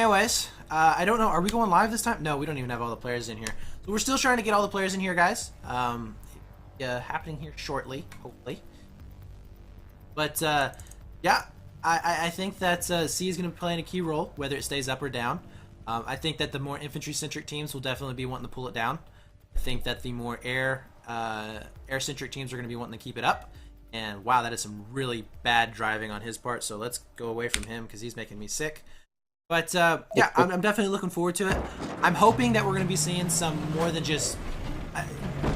anyways, I don't know. Are we going live this time? No, we don't even have all the players in here. So we're still trying to get all the players in here, guys. Happening here shortly, hopefully. But yeah, I think that C is going to be playing a key role, whether it stays up or down. I think that the more infantry-centric teams will definitely be wanting to pull it down. I think that the more air-centric teams are going to be wanting to keep it up. And wow, that is some really bad driving on his part. So let's go away from him because he's making me sick. But yeah, I'm definitely looking forward to it. I'm hoping that we're going to be seeing some more than just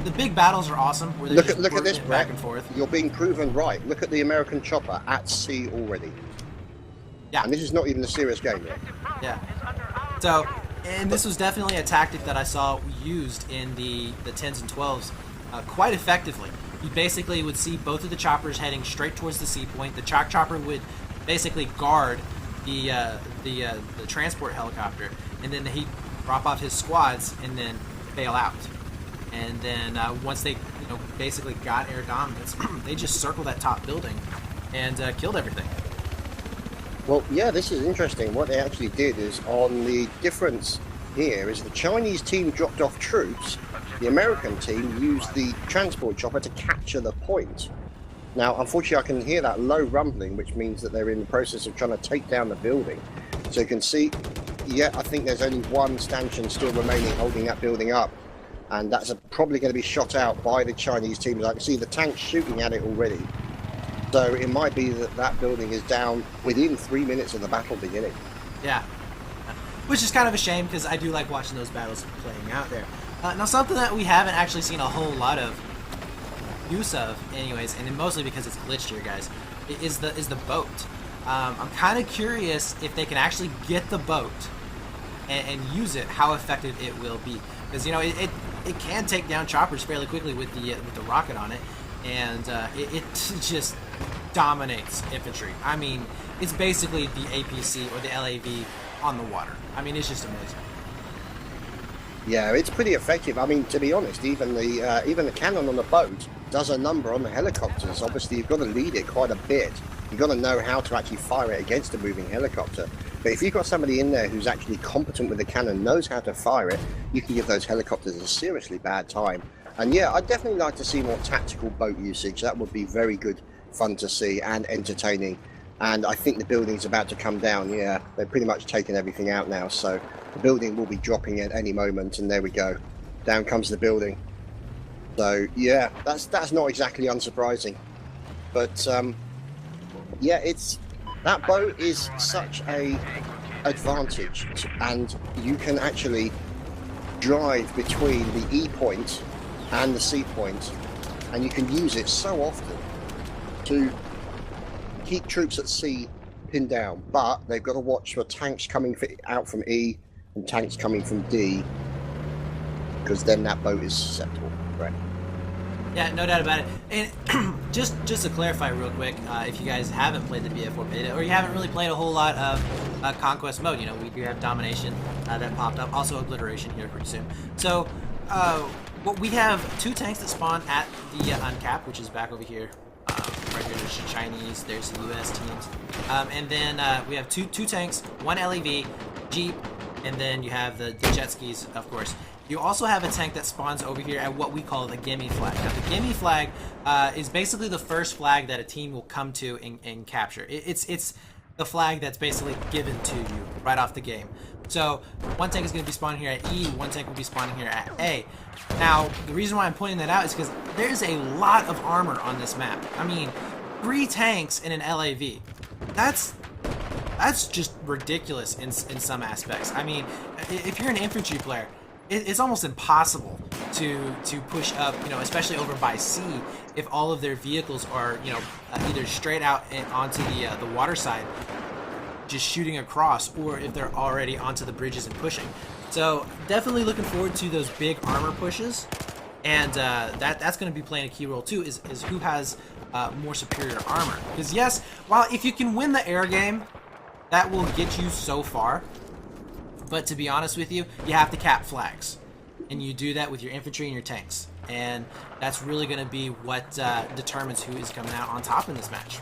the big battles are awesome. Where look at this, back and forth. You're being proven right. Look at the American chopper at sea already. Yeah, and this is not even a serious game yet. Yeah. So, and this was definitely a tactic that I saw used in the 10s and 12s quite effectively. You basically would see both of the choppers heading straight towards the sea point. The chopper would basically guard the transport helicopter, and then he'd drop off his squads and then bail out. And then once they basically got air dominance, they just circled that top building and killed everything. Well, yeah, this is interesting. What they actually did is, on the difference here is the Chinese team dropped off troops. The American team used the transport chopper to capture the point. Now, unfortunately, I can hear that low rumbling, which means that they're in the process of trying to take down the building. So you can see, yeah, I think there's only one stanchion still remaining holding that building up. And that's probably going to be shot out by the Chinese team. I can see the tanks shooting at it already. So it might be that that building is down within 3 minutes of the battle beginning. Yeah. Which is kind of a shame, because I do like watching those battles playing out there. Now, something that we haven't actually seen a whole lot of use of, anyways, and mostly because it's glitched here, guys, is the boat. I'm kind of curious if they can actually get the boat and use it, how effective it will be. Because it can take down choppers fairly quickly with the rocket on it, and it just dominates infantry. I mean, it's basically the APC or the LAV on the water. I mean, it's just amazing. Yeah, it's pretty effective. I mean, to be honest, even the cannon on the boat does a number on the helicopters. Obviously, you've got to lead it quite a bit. You've got to know how to actually fire it against a moving helicopter. But if you've got somebody in there who's actually competent with the cannon, knows how to fire it, you can give those helicopters a seriously bad time. And yeah, I'd definitely like to see more tactical boat usage. That would be very good fun to see and entertaining. And I think the building's about to come down. Yeah, they're pretty much taken everything out now, so the building will be dropping at any moment. And there we go, down comes the building. So yeah, that's not exactly unsurprising. But yeah, that boat is such a advantage, and you can actually drive between the E point and the C point, and you can use it so often to keep troops at sea pinned down. But they've got to watch for tanks coming out from E and tanks coming from D, because then that boat is susceptible. Right. Yeah, no doubt about it. And just to clarify real quick, if you guys haven't played the BF4 beta, or you haven't really played a whole lot of Conquest mode, we do have Domination that popped up, also Obliteration here pretty soon. So, we have 2 tanks that spawn at the Uncap, which is back over here. Right here, there's the Chinese, there's the US teams. And then we have two tanks, 1 LEV, Jeep, and then you have the jet skis, of course. You also have a tank that spawns over here at what we call the gimme flag. Now, the gimme flag is basically the first flag that a team will come to and capture. It's the flag that's basically given to you right off the game. So, one tank is going to be spawning here at E, one tank will be spawning here at A. Now, the reason why I'm pointing that out is because there's a lot of armor on this map. I mean, 3 tanks in an LAV. That's just ridiculous in some aspects. I mean, if you're an infantry player, it's almost impossible to push up, especially over by sea, if all of their vehicles are, either straight out and onto the water side, just shooting across, or if they're already onto the bridges and pushing. So definitely looking forward to those big armor pushes, and that's going to be playing a key role too. Is who has more superior armor? Because yes, while if you can win the air game, that will get you so far. But to be honest with you, you have to cap flags. And you do that with your infantry and your tanks. And that's really going to be what determines who is coming out on top in this match.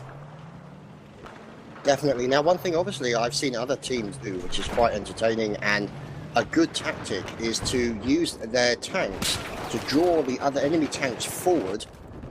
Definitely. Now, one thing obviously I've seen other teams do, which is quite entertaining, and a good tactic is to use their tanks to draw the other enemy tanks forward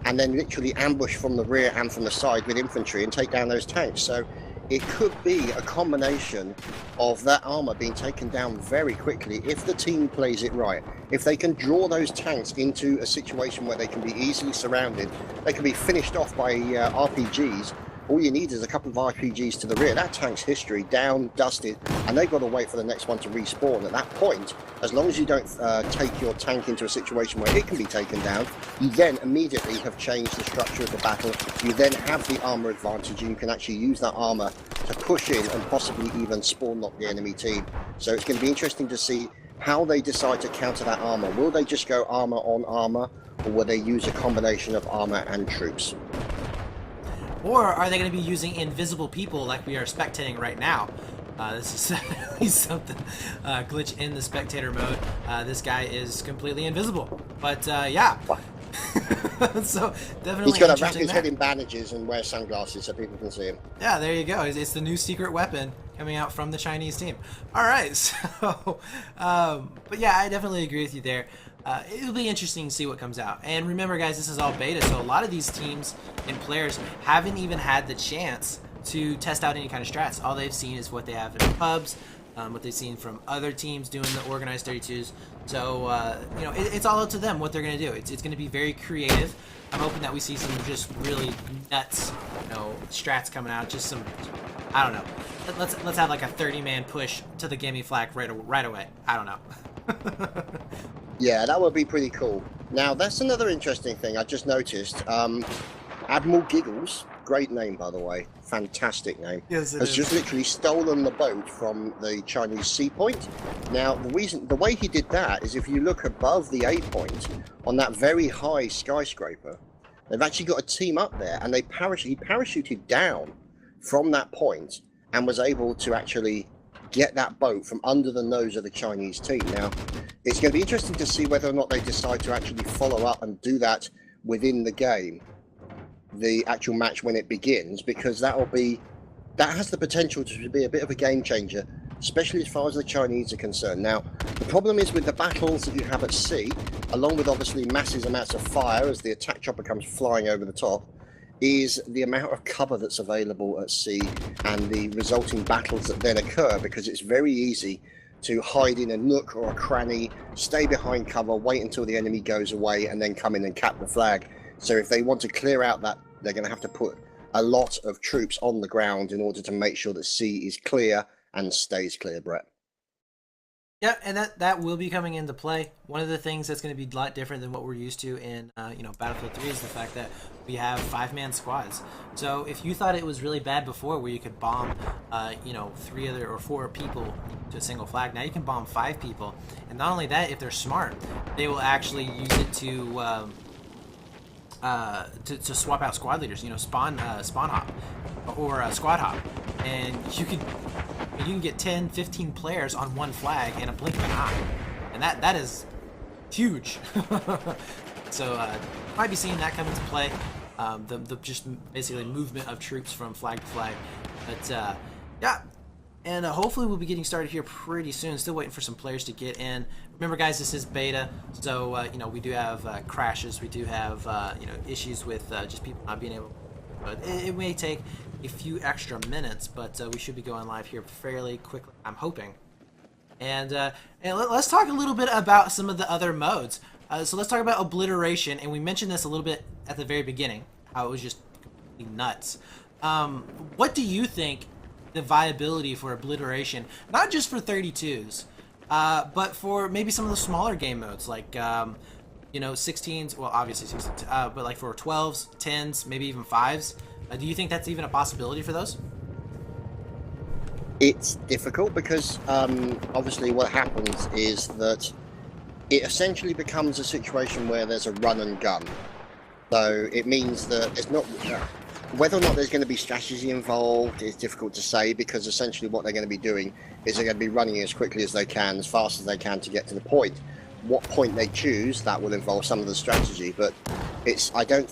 and then literally ambush from the rear and from the side with infantry and take down those tanks. So it could be a combination of that armor being taken down very quickly if the team plays it right. If they can draw those tanks into a situation where they can be easily surrounded, they can be finished off by RPGs. All you need is a couple of RPGs to the rear. That tank's history, down, dusted, and they've got to wait for the next one to respawn. At that point, as long as you don't take your tank into a situation where it can be taken down, you then immediately have changed the structure of the battle. You then have the armor advantage, and you can actually use that armor to push in and possibly even spawn lock the enemy team. So it's going to be interesting to see how they decide to counter that armor. Will they just go armor on armor, or will they use a combination of armor and troops? Or are they going to be using invisible people like we are spectating right now? This is definitely something, glitch in the spectator mode. This guy is completely invisible. But yeah. So definitely he's got to wrap his head in bandages and wear sunglasses so people can see him. Yeah, there you go. It's the new secret weapon coming out from the Chinese team. All right, so but yeah, I definitely agree with you there. It'll be interesting to see what comes out. And remember, guys, this is all beta, so a lot of these teams and players haven't even had the chance to test out any kind of strats. All they've seen is what they have in pubs, what they've seen from other teams doing the organized 32s. So, you know, it's all up to them what they're going to do. It's going to be very creative. I'm hoping that we see some just really nuts, you know, strats coming out. Just some, I don't know. Let's have like a 30-man push to the gimme flag right away. I don't know. Yeah, that would be pretty cool. Now, that's another interesting thing I just noticed. Admiral Giggles, great name, by the way, fantastic name, yes, has just literally stolen the boat from the Chinese sea point. Now, the way he did that is if you look above the A point on that very high skyscraper, they've actually got a team up there, and he parachuted down from that point and was able to actually get that boat from under the nose of the Chinese team. Now, it's going to be interesting to see whether or not they decide to actually follow up and do that within the game, the actual match when it begins, because that has the potential to be a bit of a game changer, especially as far as the Chinese are concerned. Now, the problem is with the battles that you have at sea, along with obviously massive amounts of fire as the attack chopper comes flying over the top, is the amount of cover that's available at sea and the resulting battles that then occur, because it's very easy to hide in a nook or a cranny, stay behind cover, wait until the enemy goes away, and then come in and cap the flag. So if they want to clear out that, they're going to have to put a lot of troops on the ground in order to make sure that sea is clear and stays clear, Brett. Yeah, and that will be coming into play. One of the things that's going to be a lot different than what we're used to in you know, Battlefield 3 is the fact that we have 5-man squads. So if you thought it was really bad before, where you could bomb you know, 3 other or 4 people to a single flag, now you can bomb 5 people. And not only that, if they're smart, they will actually use it to swap out squad leaders. You know, spawn hop or squad hop, and you can get 10, 15 players on one flag in a blink of an eye, and that is huge. So might be seeing that come into play. The just basically movement of troops from flag to flag, but yeah. And hopefully we'll be getting started here pretty soon. Still waiting for some players to get in. Remember, guys, this is beta, so you know, we do have crashes. We do have you know, issues with just people not being able. But it may take a few extra minutes, but we should be going live here fairly quickly, I'm hoping. And let's talk a little bit about some of the other modes. So let's talk about obliteration, and we mentioned this a little bit at the very beginning, how it was just completely nuts. What do you think the viability for obliteration, not just for 32s, but for maybe some of the smaller game modes, like you know, 16s, well, obviously 16s, but like for 12s, 10s, maybe even 5s. Do you think that's even a possibility for those? It's difficult because obviously what happens is that it essentially becomes a situation where there's a run and gun. So it means that it's not... Whether or not there's going to be strategy involved is difficult to say, because essentially what they're going to be doing is they're going to be running as quickly as they can, as fast as they can to get to the point. What point they choose, that will involve some of the strategy, but I don't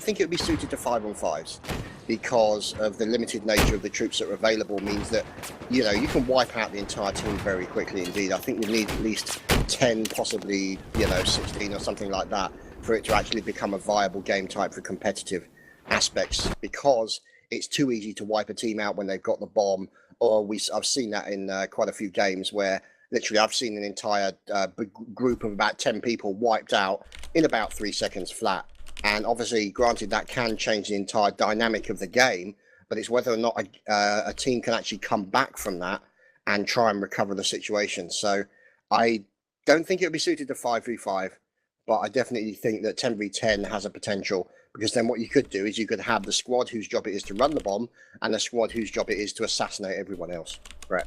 think it would be suited to 5-on-5s. because of the limited nature of the troops that are available means that, you know, you can wipe out the entire team very quickly indeed. I think you need at least 10, possibly, you know, 16 or something like that for it to actually become a viable game type for competitive aspects, because it's too easy to wipe a team out when they've got the bomb. Or I've seen that in quite a few games where literally I've seen an entire group of about 10 people wiped out in about 3 seconds flat. And obviously, granted, that can change the entire dynamic of the game, but it's whether or not a team can actually come back from that and try and recover the situation. So I don't think it would be suited to 5v5, but I definitely think that 10v10 has a potential, because then what you could do is you could have the squad whose job it is to run the bomb and the squad whose job it is to assassinate everyone else. Right.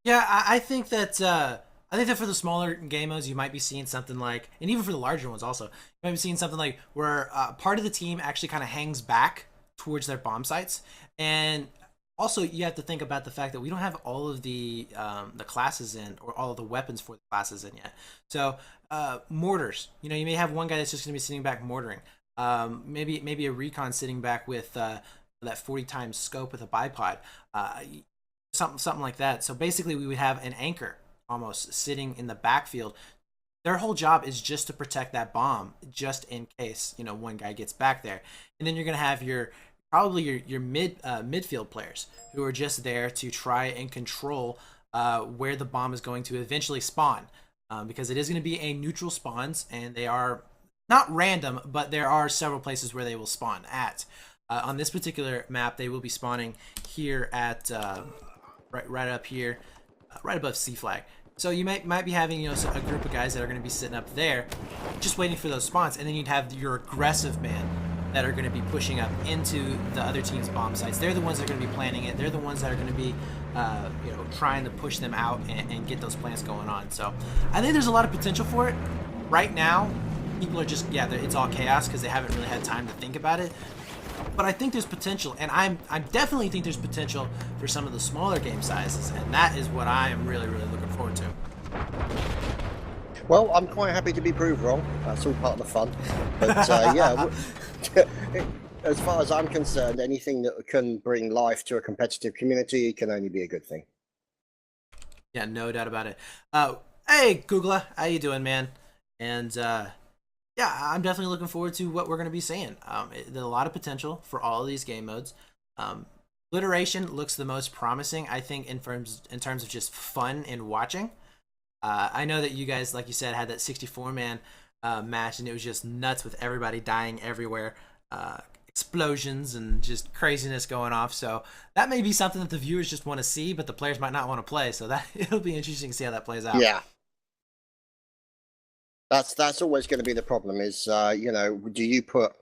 Yeah, I think that for the smaller game modes, you might be seeing something like, and even for the larger ones also, you might be seeing something like where part of the team actually kind of hangs back towards their bomb sites. And also, you have to think about the fact that we don't have all of the classes in, or all of the weapons for the classes in yet. So mortars, you know, you may have one guy that's just going to be sitting back mortaring. Maybe a recon sitting back with that 40 times scope with a bipod, something like that. So basically, we would have an anchor almost sitting in the backfield. Their whole job is just to protect that bomb, just in case, you know, one guy gets back there. And then you're gonna have your midfield players who are just there to try and control where the bomb is going to eventually spawn, because it is going to be a neutral spawns, and they are not random, but there are several places where they will spawn at. On this particular map, they will be spawning here at right up here, right above C flag. So you might be having, you know, a group of guys that are going to be sitting up there, just waiting for those spawns, and then you'd have your aggressive man that are going to be pushing up into the other team's bomb sites. They're the ones that are going to be planning it. They're the ones that are going to be, you know, trying to push them out and get those plans going on. So I think there's a lot of potential for it. Right now, people are just, it's all chaos because they haven't really had time to think about it. But I think there's potential, and I definitely think there's potential for some of the smaller game sizes, and that is what I am really, really looking forward to. Well, I'm quite happy to be proved wrong. That's all part of the fun. But yeah, as far as I'm concerned, anything that can bring life to a competitive community can only be a good thing. Yeah, no doubt about it. Hey, Googla, how you doing, man? And yeah, I'm definitely looking forward to what we're going to be seeing. There's a lot of potential for all of these game modes. Obliteration looks the most promising, I think, in terms of just fun and watching. I know that you guys, like you said, had that 64-man match, and it was just nuts with everybody dying everywhere, explosions and just craziness going off. So that may be something that the viewers just want to see, but the players might not want to play. So that it'll be interesting to see how that plays out. Yeah. That's always going to be the problem is, you know, do you put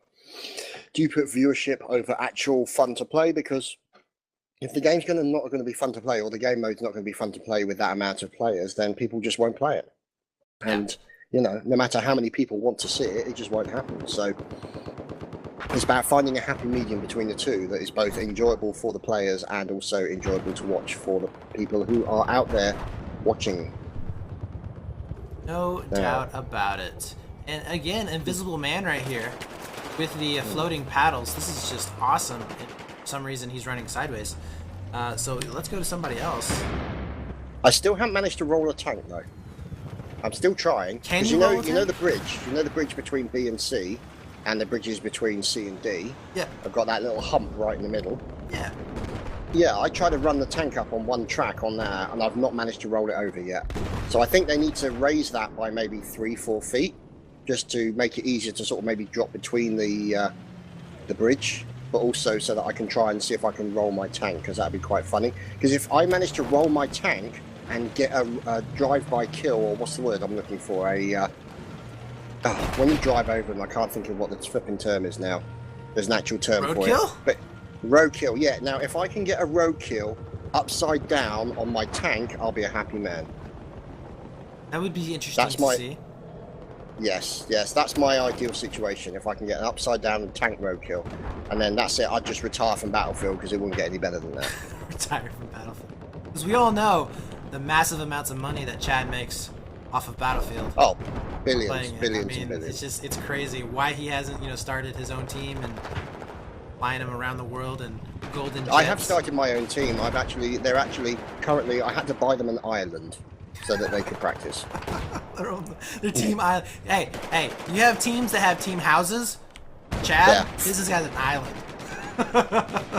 viewership over actual fun to play? Because if the game's not going to be fun to play, or the game mode's not going to be fun to play with that amount of players, then people just won't play it. And, you know, no matter how many people want to see it, it just won't happen. So it's about finding a happy medium between the two that is both enjoyable for the players and also enjoyable to watch for the people who are out there watching. No doubt about it. And again, Invisible Man right here with the floating paddles. This is just awesome. And for some reason, he's running sideways. So let's go to somebody else. I still haven't managed to roll a tank though. I'm still trying. Can you roll know the bridge? You know the bridge between B and C, and the bridges between C and D. Yeah. I've got that little hump right in the middle. Yeah. Yeah, I tried to run the tank up on one track on there, and I've not managed to roll it over yet. So I think they need to raise that by maybe 3-4 feet, just to make it easier to sort of maybe drop between the bridge, but also so that I can try and see if I can roll my tank, because that'd be quite funny. Because if I manage to roll my tank and get a drive-by kill, or what's the word I'm looking for? When you drive over them, I can't think of what the flipping term is now. There's an actual term for it. Roadkill? But roadkill, yeah. Now, if I can get a roadkill upside down on my tank, I'll be a happy man. That would be interesting to see. Yes, that's my ideal situation. If I can get an upside down tank roadkill, and then that's it. I'd just retire from Battlefield because it wouldn't get any better than that. Retire from Battlefield. Because we all know the massive amounts of money that Chad makes off of Battlefield. Oh, billions and billions. It's crazy why he hasn't, started his own team. And flying them around the world and golden jets. I have started my own team. They're actually currently. I had to buy them an island so that they could practice. Their team island. Hey, you have teams that have team houses. Chad, Yeah. this has got an island.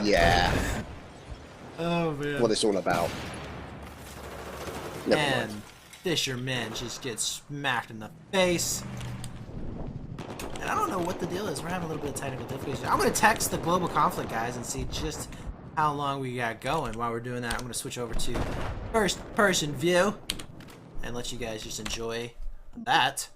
Yeah. Oh man. What it's all about. Never And mind. fishermen just get smacked in the face. And I don't know what the deal is. We're having a little bit of technical difficulties. I'm going to text the global conflict guys and see just how long we got going. While we're doing that, I'm going to switch over to first person view and let you guys just enjoy that.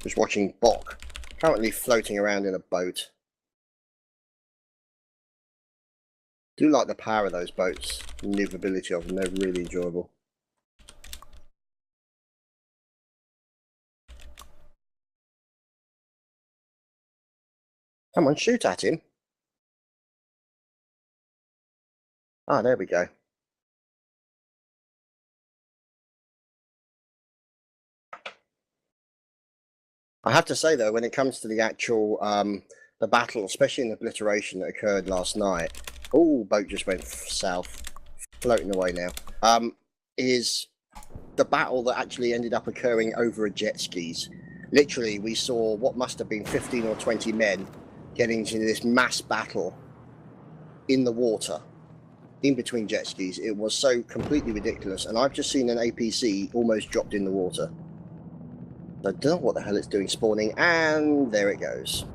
Just watching Bok currently floating around in a boat. Do like the power of those boats, the maneuverability of them. They're really enjoyable. Come on, shoot at him. Ah, there we go. I have to say though, when it comes to the actual the battle, especially in the obliteration that occurred last night, boat just went south, floating away now. Is the battle that actually ended up occurring over a jet skis. Literally, we saw what must have been 15 or 20 men getting into this mass battle in the water, in between jet skis. It was so completely ridiculous, and I've just seen an APC almost dropped in the water. I don't know what the hell it's doing spawning, and there it goes.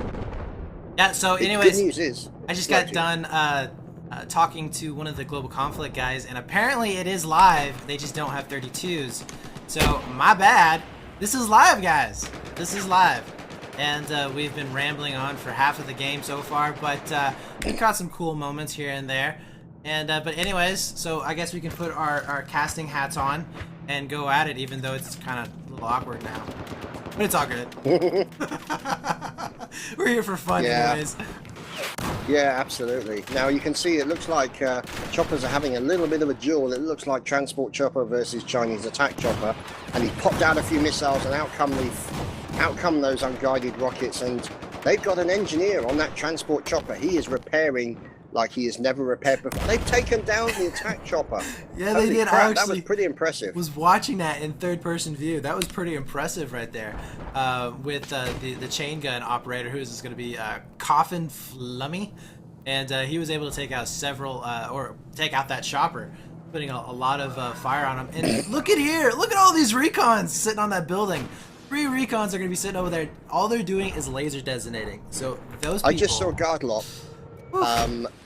Yeah, so The anyways, good news is, I just got done talking to one of the global conflict guys, and apparently it is live. They just don't have 32s. So, my bad. This is live, guys. This is live. And we've been rambling on for half of the game so far, but we caught some cool moments here and there. And but anyways, so I guess we can put our casting hats on and go at it, even though it's kind of a little awkward now. But it's all good. We're here for fun anyways. Yeah, absolutely. Now you can see it looks like choppers are having a little bit of a duel. It looks like transport chopper versus Chinese attack chopper, and he popped out a few missiles, and out come those unguided rockets, and they've got an engineer on that transport chopper. He is repairing like he has never repaired before. They've taken down the attack chopper. Yeah, Holy they did. crap, I that actually was pretty impressive. was watching that in third-person view. That was pretty impressive right there. With the chain gun operator, who's going to be Coffin Flummy, and he was able to take out several, or take out that chopper, putting a lot of fire on him. And look at here! Look at all these recons sitting on that building. 3 recons are going to be sitting over there. All they're doing is laser designating. So those people... I just saw Gardlop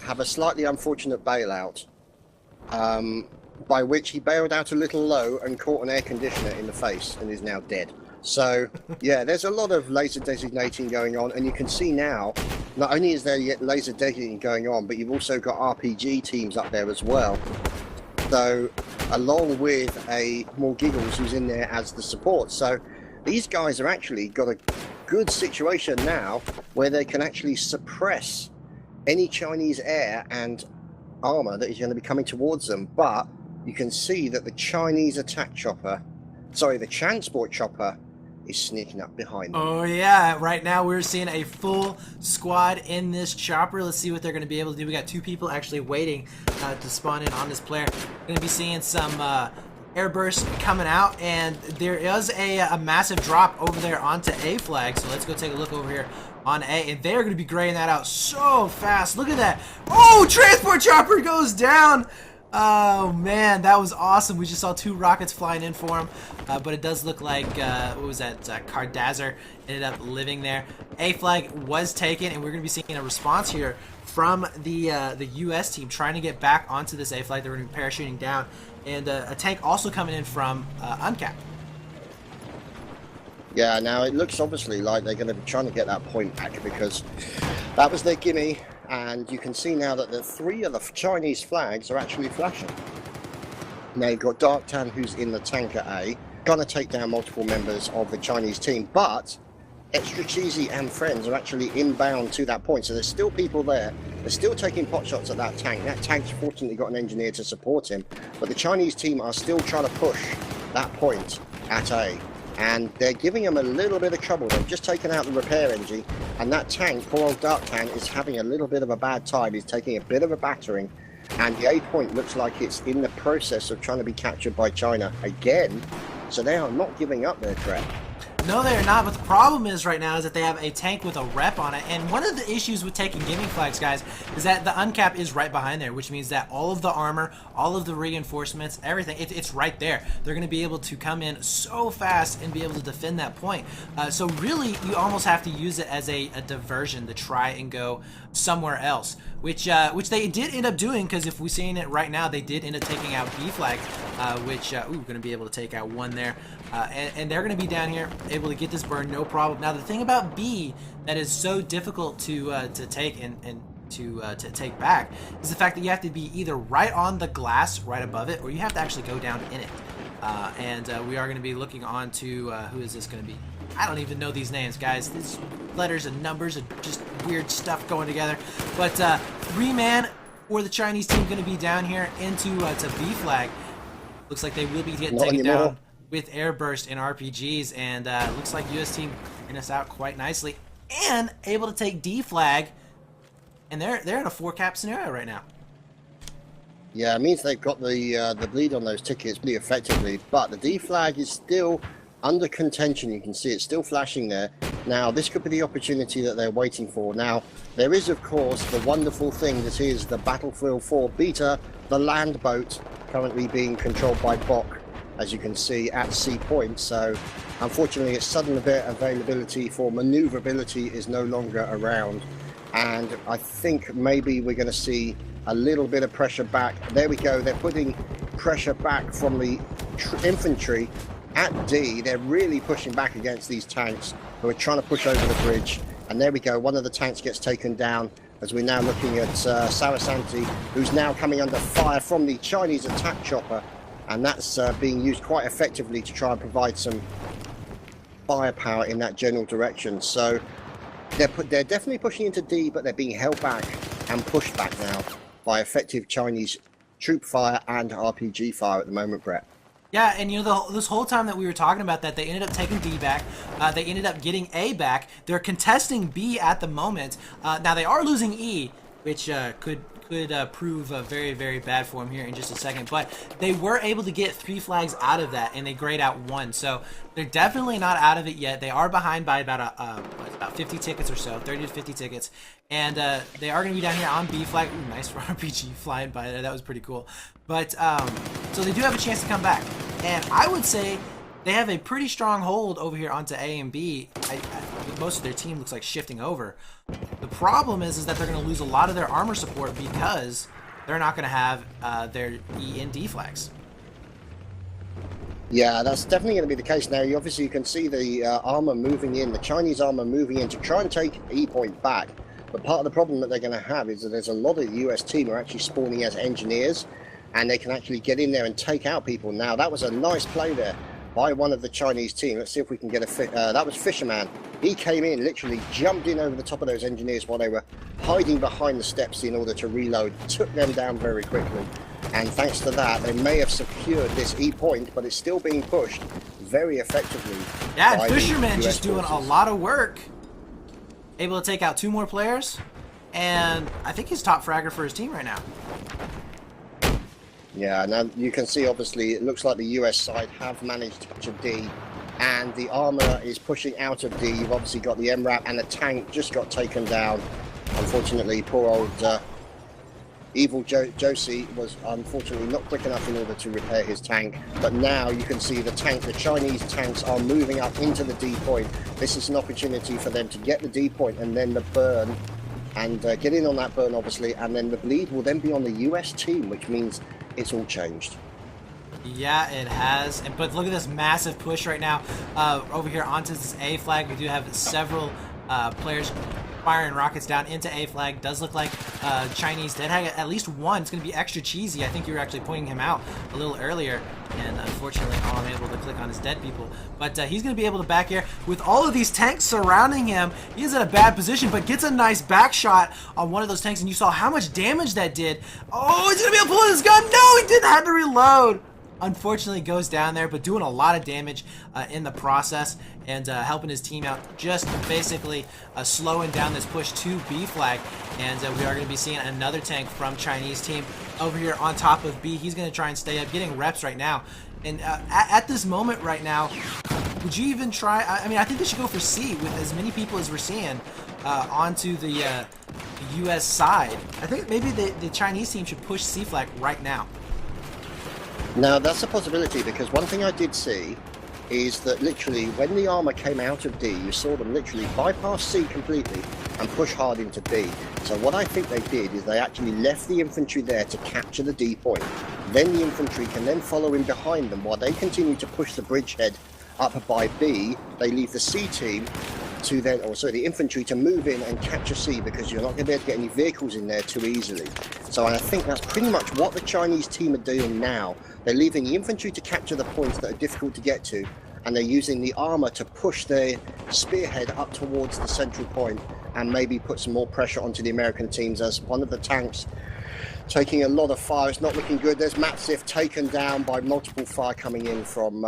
have a slightly unfortunate bailout, by which he bailed out a little low and caught an air conditioner in the face and is now dead. So yeah, there's a lot of laser designating going on, and you can see now, not only is there yet laser designating going on, but you've also got RPG teams up there as well. So along with a more Giggles who's in there as the support. So these guys are actually got a good situation now where they can actually suppress any Chinese air and armor that is going to be coming towards them. But you can see that the Chinese attack chopper, sorry, the transport chopper is sneaking up behind them. Oh yeah, right now we're seeing a full squad in this chopper. Let's see what they're going to be able to do. We got 2 people actually waiting to spawn in on this player. Going to be seeing some airbursts coming out, and there is a massive drop over there onto A flag. So let's go take a look over here on A, and they're going to be graying that out so fast. Look at that. Oh, transport chopper goes down. Oh man, that was awesome. We just saw 2 rockets flying in for him, but it does look like what was that? Cardazzer ended up living there. A flag was taken, and we're going to be seeing a response here from the U.S. team trying to get back onto this A flag. They're going to be parachuting down, and a tank also coming in from Uncapped. Yeah, now it looks obviously like they're going to be trying to get that point back, because that was their gimme, and you can see now that the 3 of the Chinese flags are actually flashing. Now you've got Dark Tan, who's in the tanker A, going to take down multiple members of the Chinese team, but Extra Cheesy and friends are actually inbound to that point, so there's still people there. They're still taking pot shots at that tank. That tank's fortunately got an engineer to support him, but the Chinese team are still trying to push that point at A. And they're giving them a little bit of trouble. They've just taken out the repair engine, and that tank, poor old Dark Tank, is having a little bit of a bad time. He's taking a bit of a battering, and the A point looks like it's in the process of trying to be captured by China again. So they are not giving up their threat. No, they are not, but the problem is right now is that they have a tank with a rep on it, and one of the issues with taking gaming flags, guys, is that the uncap is right behind there, which means that all of the armor, all of the reinforcements, everything, it's right there. They're going to be able to come in so fast and be able to defend that point. So really, you almost have to use it as a diversion to try and go somewhere else, which they did end up doing, because if we're seeing it right now, they did end up taking out B flag, which, we're going to be able to take out one there. And they're going to be down here able to get this burn, no problem. Now the thing about B that is so difficult to take and to take back is the fact that you have to be either right on the glass right above it, or you have to actually go down in it. We are going to be looking on to who is this going to be? I don't even know these names, guys. These letters and numbers are just weird stuff going together. But 3-man for the Chinese team going to be down here into to B flag. Looks like they will be getting taken down with airburst and RPGs, and looks like US team in us out quite nicely and able to take D flag, and they're in a 4-cap scenario right now. Yeah, it means they've got the bleed on those tickets pretty effectively, but the D flag is still under contention. You can see it's still flashing there. Now this could be the opportunity that they're waiting for. Now there is of course the wonderful thing that is the Battlefield 4 beta, the land boat, currently being controlled by Bok, as you can see at C point. So unfortunately its sudden availability for maneuverability is no longer around, and I think maybe we're going to see a little bit of pressure back. There we go, they're putting pressure back from the infantry at D. They're really pushing back against these tanks who are trying to push over the bridge, and there we go, one of the tanks gets taken down as we're now looking at Sarasanti, who's now coming under fire from the Chinese attack chopper. And that's being used quite effectively to try and provide some firepower in that general direction. So they're definitely pushing into D, but they're being held back and pushed back now by effective Chinese troop fire and RPG fire at the moment, Brett. Yeah, and you know, this whole time that we were talking about that, they ended up taking D back. They ended up getting A back. They're contesting B at the moment. Now they are losing E, which could prove very, very bad for him here in just a second, but they were able to get 3 flags out of that, and they grayed out 1, so they're definitely not out of it yet. They are behind by about 50 tickets or so, 30 to 50 tickets, and they are going to be down here on B flag. Ooh, nice for RPG flying by there, that was pretty cool. But so they do have a chance to come back, and I would say they have a pretty strong hold over here onto A and B. Most of their team looks like shifting over. The problem is that they're going to lose a lot of their armor support because they're not going to have their E and D flags. Yeah, that's definitely going to be the case. Now, you can see the armor moving in, the Chinese armor moving in to try and take E point back. But part of the problem that they're going to have is that there's a lot of the US team are actually spawning as engineers, and they can actually get in there and take out people. Now, that was a nice play there by one of the Chinese team. Let's see if we can get that was Fisherman. He came in, literally jumped in over the top of those engineers while they were hiding behind the steps in order to reload, took them down very quickly. And thanks to that, they may have secured this E point, but it's still being pushed very effectively. Yeah, and Fisherman just doing a lot of work. Able to take out 2 more players, and I think he's top fragger for his team right now. Yeah, now you can see obviously it looks like the US side have managed to capture D, and the armor is pushing out of D. You've obviously got the MRAP, and the tank just got taken down. Unfortunately, poor old Evil Josie was unfortunately not quick enough in order to repair his tank. But now you can see the Chinese tanks are moving up into the D point. This is an opportunity for them to get the D point and then the burn, and get in on that burn obviously, and then the bleed will then be on the US team, which means it's all changed. Yeah, it has. But look at this massive push right now over here onto this A flag. We do have several players firing rockets down into A flag. Does look like Chinese did have at least one. It's going to be extra cheesy. I think you were actually pointing him out a little earlier, and unfortunately I'm able to click on his dead people. But he's going to be able to back here with all of these tanks surrounding him. He is in a bad position, but gets a nice back shot on one of those tanks, and you saw how much damage that did. Oh, he's going to be able to pull his gun. No, he didn't have to reload. unfortunately goes down there, but doing a lot of damage in the process, and helping his team out, just basically slowing down this push to B flag. And we are going to be seeing another tank from Chinese team over here on top of B. He's going to try and stay up, getting reps right now. And at this moment right now, would you even try? I mean, I think they should go for C with as many people as we're seeing onto the U.S. side. I think maybe the Chinese team should push C flag right now. Now, that's a possibility, because one thing I did see is that literally when the armor came out of D, you saw them literally bypass C completely and push hard into B. So what I think they did is they actually left the infantry there to capture the D point. Then the infantry can then follow in behind them while they continue to push the bridgehead up by B. They leave the C team to then, or sorry, the infantry to move in and capture C, because you're not going to be able to get any vehicles in there too easily. So I think that's pretty much what the Chinese team are doing now. They're leaving the infantry to capture the points that are difficult to get to, and they're using the armor to push their spearhead up towards the central point and maybe put some more pressure onto the American teams, as one of the tanks taking a lot of fire. It's not looking good. There's Matsif taken down by multiple fire coming in from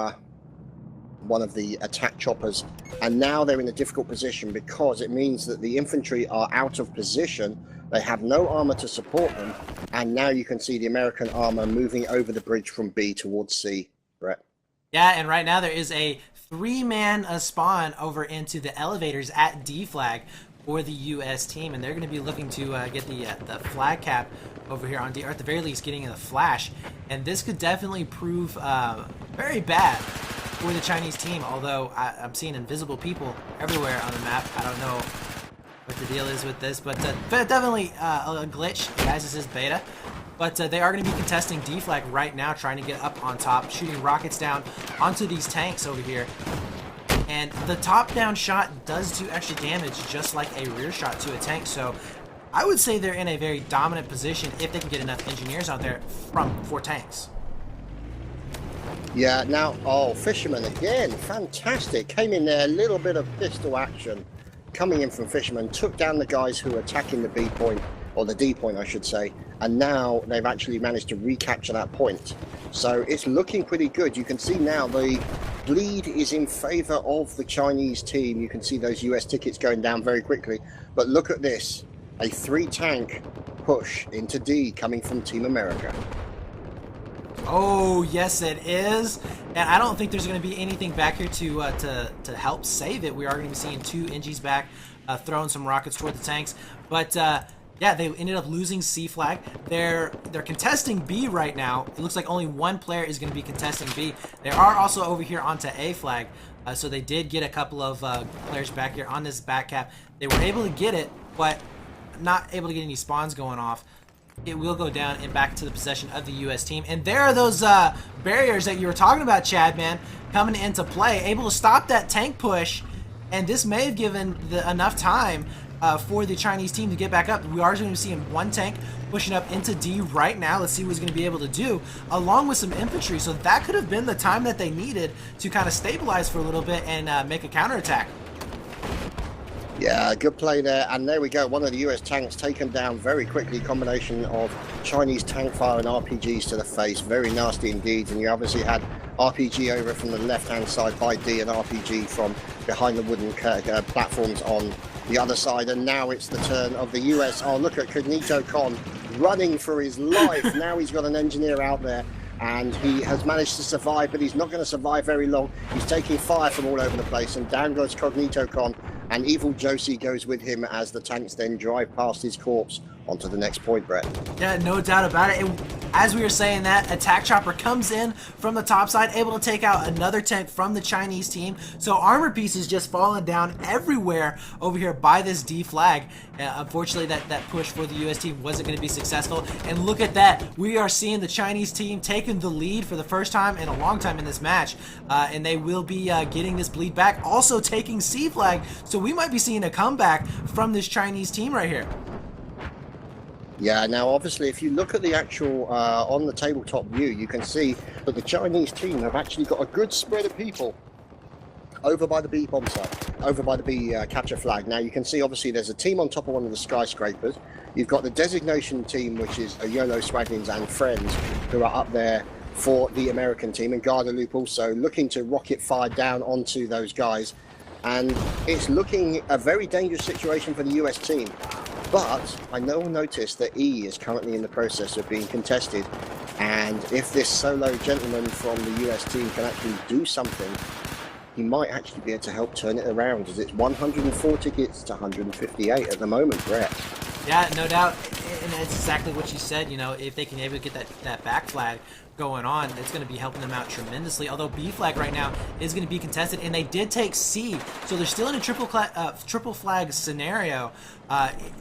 one of the attack choppers, and now they're in a difficult position because it means that the infantry are out of position. They have no armor to support them, and now you can see the American armor moving over the bridge from B towards C, Brett. Yeah, and right now there is a 3-man spawn over into the elevators at D flag for the U.S. team, and they're going to be looking to get the flag cap over here on D, or at the very least getting in the flash, and this could definitely prove very bad for the Chinese team, although I'm seeing invisible people everywhere on the map. I don't know what the deal is with this, but definitely a glitch, guys. This is beta. But they are going to be contesting D flag right now, trying to get up on top, shooting rockets down onto these tanks over here. And the top-down shot does do extra damage, just like a rear shot to a tank. So I would say they're in a very dominant position if they can get enough engineers out there for tanks. Yeah, now, oh, Fisherman again, fantastic. Came in there, a little bit of pistol action coming in from Fisherman, took down the guys who were attacking the B point, or the D point, I should say, and now they've actually managed to recapture that point. So it's looking pretty good. You can see now the bleed is in favor of the Chinese team. You can see those US tickets going down very quickly, but look at this, a 3-tank push into D coming from Team America. Oh, yes, it is. And I don't think there's going to be anything back here to help save it. We are going to be seeing 2 NGs back, throwing some rockets toward the tanks. But yeah, they ended up losing C flag. They're contesting B right now. It looks like only 1 player is going to be contesting B. They are also over here onto A flag. So they did get a couple of players back here on this back cap. They were able to get it, but not able to get any spawns going off. It will go down and back to the possession of the U.S. team. And there are those barriers that you were talking about, Chad, man, coming into play, able to stop that tank push. And this may have given enough time for the Chinese team to get back up. We are going to be seeing 1 tank pushing up into D right now. Let's see what he's going to be able to do, along with some infantry. So that could have been the time that they needed to kind of stabilize for a little bit and make a counterattack. Yeah, good play there, and there we go. One of the US tanks taken down very quickly. Combination of Chinese tank fire and RPGs to the face. Very nasty indeed. And you obviously had RPG over from the left-hand side by D and RPG from behind the wooden platforms on the other side. And now it's the turn of the US. Oh, look at Cognito Con running for his life. Now he's got an engineer out there, and he has managed to survive, but he's not going to survive very long. He's taking fire from all over the place, and down goes Cognito Con, and Evil Josie goes with him as the tanks then drive past his corpse onto the next point, Brett. Yeah, no doubt about it. And as we were saying that, attack chopper comes in from the top side, able to take out another tank from the Chinese team. So armor pieces just falling down everywhere over here by this D flag. Unfortunately, that push for the US team wasn't going to be successful. And look at that. We are seeing the Chinese team taking the lead for the first time in a long time in this match. And they will be getting this bleed back, also taking C flag. So we might be seeing a comeback from this Chinese team right here. Yeah, now obviously if you look at the actual on the tabletop view, you can see that the Chinese team have actually got a good spread of people over by the B bomb site, over by the B capture flag. Now you can see obviously there's a team on top of one of the skyscrapers. You've got the designation team, which is YOLO Swaggins and friends, who are up there for the American team, and Guadeloupe also looking to rocket fire down onto those guys. And it's looking a very dangerous situation for the US team. But I noticed that E is currently in the process of being contested. And if this solo gentleman from the US team can actually do something, he might actually be able to help turn it around, as it's 104 tickets to 158 at the moment, Brett. Yeah, no doubt, and that's exactly what you said. You know, if they can able to get that back flag going on, it's going to be helping them out tremendously. Although B flag right now is going to be contested, and they did take C, so they're still in a triple flag scenario.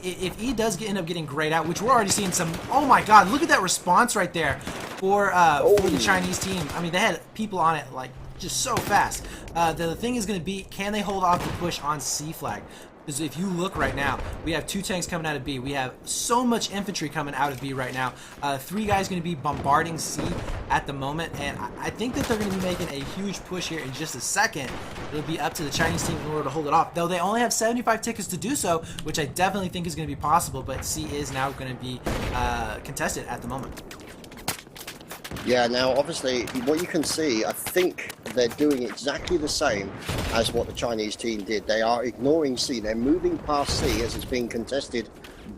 If E does end up getting grayed out, which we're already seeing some. Oh my God, look at that response right there for the Chinese team. I mean, they had people on it like just so fast. The thing is going to be, can they hold off the push on C flag? Because if you look right now, we have 2 tanks coming out of B. We have so much infantry coming out of B right now. 3 guys going to be bombarding C at the moment, and I think that they're going to be making a huge push here in just a second. It'll be up to the Chinese team in order to hold it off, though they only have 75 tickets to do so, which I definitely think is going to be possible, but C is now going to be contested at the moment. Yeah, now obviously what you can see, I think they're doing exactly the same as what the Chinese team did. They are ignoring C, they're moving past C as it's being contested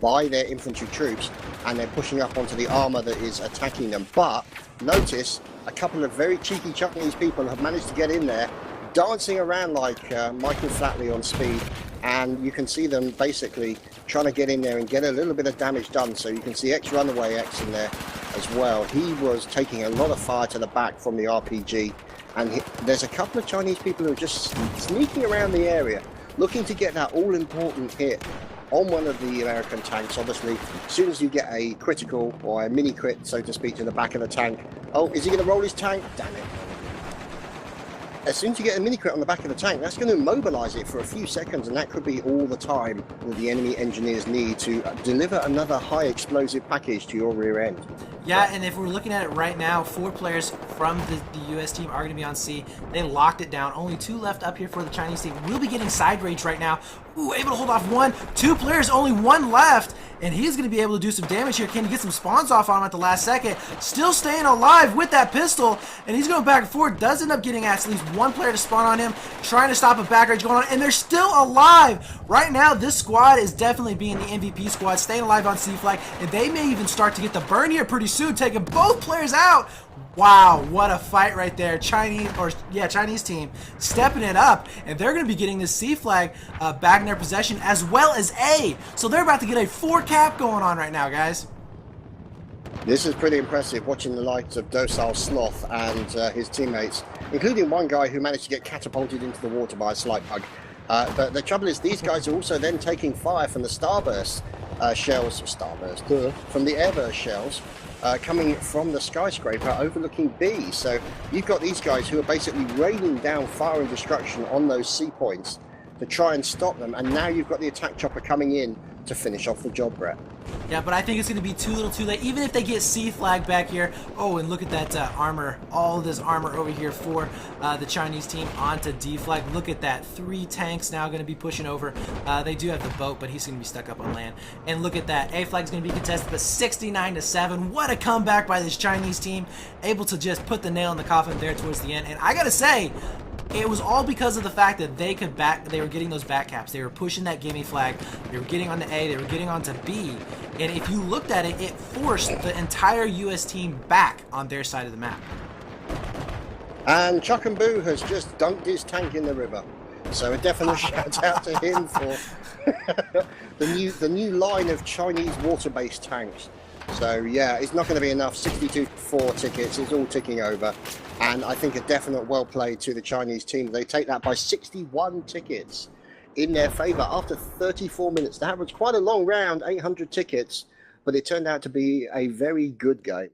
by their infantry troops, and they're pushing up onto the armor that is attacking them. But notice a couple of very cheeky Chinese people have managed to get in there, dancing around like Michael Flatley on speed, and you can see them basically trying to get in there and get a little bit of damage done. So you can see Runaway X in there as well. He was taking a lot of fire to the back from the RPG, and there's a couple of Chinese people who are just sneaking around the area looking to get that all-important hit on one of the American tanks. Obviously, as soon as you get a critical or a mini crit, so to speak, to the back of the tank. Oh, is he going to roll his tank? Damn it. As soon as you get a mini crit on the back of the tank, that's going to immobilize it for a few seconds, and that could be all the time that the enemy engineers need to deliver another high explosive package to your rear end. Yeah, and if we're looking at it right now, 4 players from the US team are going to be on C. They locked it down. Only 2 left up here for the Chinese team. We'll be getting side rage right now. Ooh, able to hold off 1. 2 players, only 1 left. And he's going to be able to do some damage here. Can he get some spawns off on him at the last second? Still staying alive with that pistol. And he's going back and forth. Does end up getting at least 1 player to spawn on him. Trying to stop a back rage going on. And they're still alive. Right now, this squad is definitely being the MVP squad. Staying alive on C flag. And they may even start to get the burn here pretty soon. Taking both players out. Wow, what a fight right there. Chinese team stepping it up, and they're going to be getting this C flag back in their possession, as well as A. So they're about to get a 4 cap going on right now, guys. This is pretty impressive, watching the likes of Docile Sloth and his teammates, including one guy who managed to get catapulted into the water by a slight bug. But the trouble is, these guys are also then taking fire from the starburst shells, from the airburst shells, coming from the skyscraper overlooking B. So you've got these guys who are basically raining down fire and destruction on those C points to try and stop them, and now you've got the attack chopper coming in to finish off the job, Brett. Yeah, but I think it's going to be too little too late. Even if they get C flag back here. Oh, and look at that armor. All this armor over here for the Chinese team onto D flag. Look at that. 3 tanks now going to be pushing over. They do have the boat, but he's going to be stuck up on land. And look at that. A flag is going to be contested, but 69-7. What a comeback by this Chinese team. Able to just put the nail in the coffin there towards the end. And I got to say, it was all because of the fact that they were getting those back caps. They were pushing that gimme flag. They were getting onto A. They were getting onto B. And if you looked at it, it forced the entire US team back on their side of the map. And Chuck and Boo has just dunked his tank in the river. So a definite shout out to him for the new line of Chinese water-based tanks. So yeah, it's not going to be enough. 62-4 tickets, it's all ticking over. And I think a definite well played to the Chinese team. They take that by 61 tickets in their favor after 34 minutes. That was quite a long round, 800 tickets, but it turned out to be a very good game.